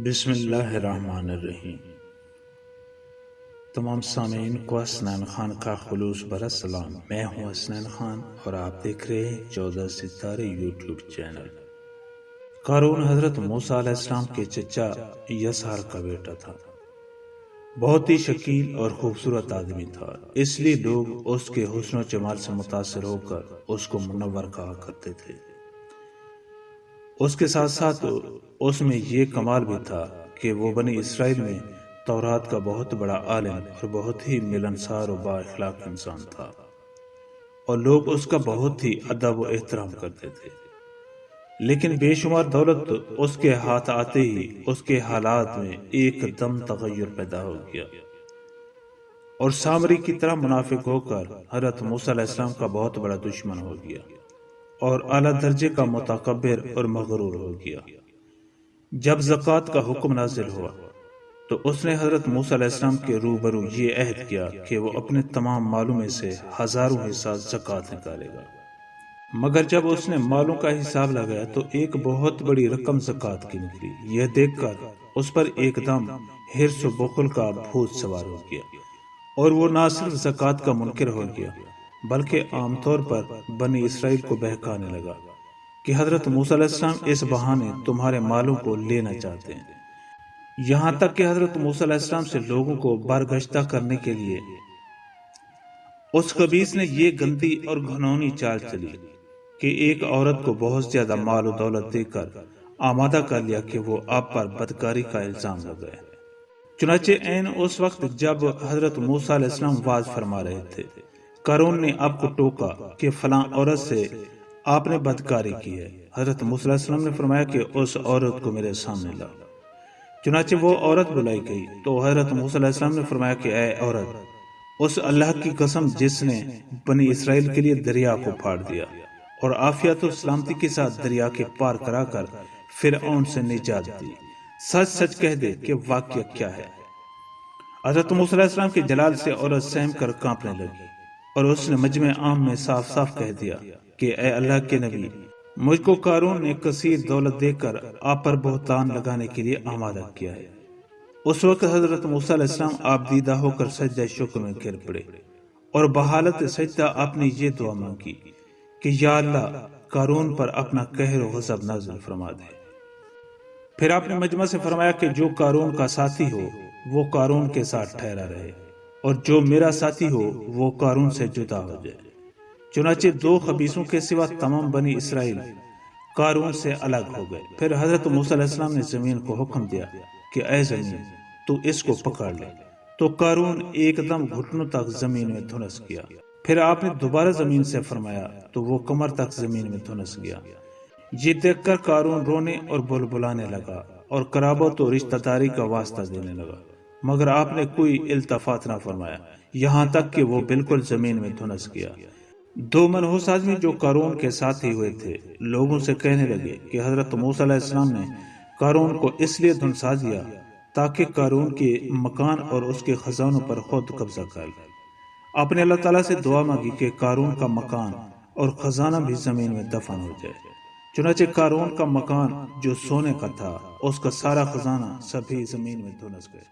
بسم اللہ الرحمن الرحیم۔ تمام سامعین کو حسنین خان کا خلوص بھرا سلام۔ میں ہوں حسنین خان اور آپ دیکھ رہے ہیں 14 ستارے یوٹیوب چینل۔ قارون حضرت موسیٰ علیہ السلام کے چچا یسار کا بیٹا تھا۔ بہت ہی شکیل اور خوبصورت آدمی تھا، اس لیے لوگ اس کے حسن و جمال سے متاثر ہو کر اس کو منور کہا کرتے تھے۔ اس کے ساتھ ساتھ اس میں یہ کمال بھی تھا کہ وہ بنی اسرائیل میں تورات کا بہت بڑا عالم اور بہت ہی ملنسار و با اخلاق انسان تھا، اور لوگ اس کا بہت ہی ادب و احترام کرتے تھے۔ لیکن بے شمار دولت اس کے ہاتھ آتے ہی اس کے حالات میں ایک دم تغیر پیدا ہو گیا، اور سامری کی طرح منافق ہو کر حضرت موسیٰ علیہ السلام کا بہت بڑا دشمن ہو گیا اور اعلیٰ درجے کا متکبر اور مغرور ہو گیا۔ جب زکوٰۃ کا حکم نازل ہوا تو اس نے حضرت موسیٰ علیہ السلام کے روبرو یہ عہد کیا کہ وہ اپنے تمام مالوں میں سے 1000 حصہ زکوٰۃ نکالے گا، مگر جب اس نے مالوں کا حساب لگایا تو ایک بہت بڑی رقم زکوٰۃ کی نکلی۔ یہ دیکھ کر اس پر ایک دم حرص و بخل کا بھوت سوار ہو گیا، اور وہ نہ صرف زکوٰۃ کا منکر ہو گیا بلکہ عام طور پر بنی اسرائیل کو بہکانے لگا کہ حضرت موسیٰ علیہ السلام اس بہانے تمہارے مالوں کو لینا چاہتے ہیں، یہاں تک کہ حضرت موسیٰ علیہ السلام سے لوگوں کو برگشتہ کرنے کے لیے اس خبیث نے یہ گندی اور گھنونی چال چلی کہ ایک عورت کو بہت زیادہ مال و دولت دے کر آمادہ کر لیا کہ وہ آپ پر بدکاری کا الزام لگائے۔ چنانچہ عین اس وقت جب حضرت موسیٰ علیہ السلام وعظ فرما رہے تھے، قارون نے آپ کو ٹوکا کہ فلاں عورت سے آپ نے بدکاری کی ہے۔ حضرت موسیٰ علیہ السلام نے فرمایا کہ اس عورت کو میرے سامنے لاؤ۔ چنانچہ وہ عورت بلائی گئی تو حضرت موسیٰ علیہ السلام نے فرمایا کہ اے عورت، اس اللہ کی قسم جس نے بنی اسرائیل کے لیے دریا کو پھاڑ دیا اور عافیت و سلامتی کے ساتھ دریا کے پار کرا کر فرعون سے نجات دی، سچ سچ کہہ دے کہ واقعہ کیا ہے۔ حضرت موسیٰ علیہ السلام کے جلال سے عورت سہم کر کانپنے لگی، اور اس نے مجمع عام میں صاف صاف کہہ دیا کہ اے اللہ کے نبی، مجھ کو قارون نے کثیر دولت دے کر آپ پر بہتان لگانے کے لیے آمادہ کیا ہے۔ اس وقت حضرت موسیٰ علیہ السلام آپ دیدہ ہو کر سجدہ شکر میں گر پڑے اور بحالت سجدہ آپ نے یہ دعا مانگی کہ یا اللہ، قارون پر اپنا قہر و غضب نازل فرما دے۔ پھر آپ نے مجمع سے فرمایا کہ جو قارون کا ساتھی ہو وہ قارون کے ساتھ ٹھہرا رہے، اور جو میرا ساتھی ہو وہ قارون سے جدا ہو جائے۔ چنانچہ 2 خبیثوں کے سوا تمام بنی اسرائیل قارون سے الگ ہو گئے۔ پھر حضرت موسیٰ علیہ السلام نے زمین کو حکم دیا کہ اے زمین، تو اس کو پکڑ لے، تو قارون ایک دم گھٹنوں تک زمین میں دھنس گیا۔ پھر آپ نے دوبارہ زمین سے فرمایا تو وہ کمر تک زمین میں دھنس گیا۔ یہ دیکھ کر قارون رونے اور بلبلانے لگا اور قرابت و رشتہ داری کا واسطہ دینے لگا، مگر آپ نے کوئی التفات نہ فرمایا، یہاں تک کہ وہ بالکل زمین میں دھنس گیا۔ 2 منحوس آدمی جو قارون کے ساتھ ہی ہوئے تھے لوگوں سے کہنے لگے کہ حضرت موسیٰ علیہ السلام نے قارون کو اس لیے دھنسا دیا تاکہ قارون کے مکان اور اس کے خزانوں پر خود قبضہ کر لے۔ آپ نے اللہ تعالیٰ سے دعا مانگی کہ قارون کا مکان اور خزانہ بھی زمین میں دفن ہو جائے۔ چنانچہ قارون کا مکان جو سونے کا تھا، اس کا سارا خزانہ سبھی زمین میں دھنس گئے۔